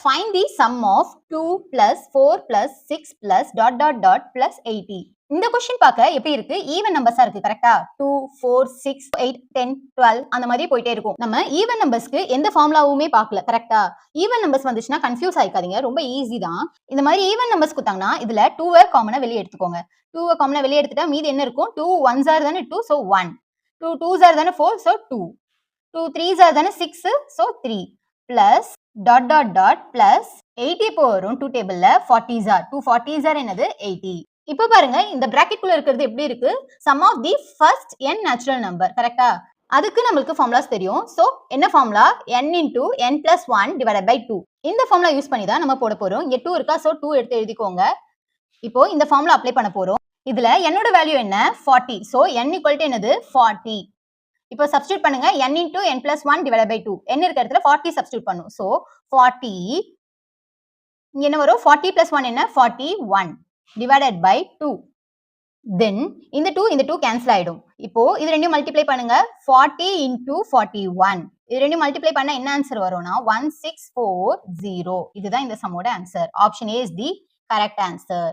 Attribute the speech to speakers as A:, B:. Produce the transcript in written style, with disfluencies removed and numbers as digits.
A: Find the sum of 2 plus 4 plus 6 plus dot dot dot plus 80. இந்த question பார்க்க எப்படி இருக்கு? ஈவன் நம்பர்ஸா இருக்கு. கரெக்டா? 2, 4, 6, 8, 10, 12 அந்த மாதிரி போயிட்டே இருக்கும். நம்ம ஈவன் நம்பர்ஸ்க்கு எந்த ஃபார்முலாவுமே பார்க்கல. கரெக்டா? ஈவன் நம்பர்ஸ் வந்துச்சுன்னா கன்ஃபியூஸ் ஆயிக்காதீங்க. ரொம்ப ஈஸி தான். இந்த மாதிரி ஈவன் நம்பர்ஸ் கொடுத்தாங்கன்னா இதுல 2 காமனா வெளியே எடுத்துக்கோங்க. 2 காமனா வெளியே எடுத்துட்டா மீதி என்ன இருக்கும்? 2 1s are தானே 2 so 1. 2 2s are தானே 4 so 2. 2 3s are தானே 6 so 3 plus dot dot dot plus 80 இப்போ வரும் 2 டேபிள்ல 40s are 2 40s are என்னது 80. இப்போ பாருங்க இந்த பிராக்கெட் குள்ள இருக்கிறது எப்படி இருக்கு? sum of the first n natural number. கரெக்ட்டா? அதுக்கு நமக்கு ஃபார்முலாஸ் தெரியும். சோ என்ன formula? n into n plus 1 divided by 2. இந்த ஃபார்முலா யூஸ் பண்ணி தான் நம்ம போட போறோம். இங்க 2 இருக்கா? சோ 2 எடுத்து எழுதிக்கோங்க. இப்போ இந்த ஃபார்முலா அப்ளை பண்ண போறோம். இதுல n ஓட வேல்யூ என்ன? 40. சோ n equal to என்னது? 40. இப்போ சப்ஸ்டிட்யூட் பண்ணுங்க n into n plus 1 divided by 2. n இருக்கிற இடத்துல 40 சப்ஸ்டிட்யூட் பண்ணும். So 40 இங்க என்ன வரும்? 40 plus 1 என்ன? 41 divided by 2. Then இந்த 2 கேன்சல் ஆயிடும். இப்போ இது ரெண்டையும் மல்டிப்ளை பண்ணுங்க. 40 into 41. இது ரெண்டையும் மல்டிப்ளை பண்ணா என்ன ஆன்சர் வரும்னா 1640. இதுதான் இந்த சம்மோட answer. Option A is the correct answer.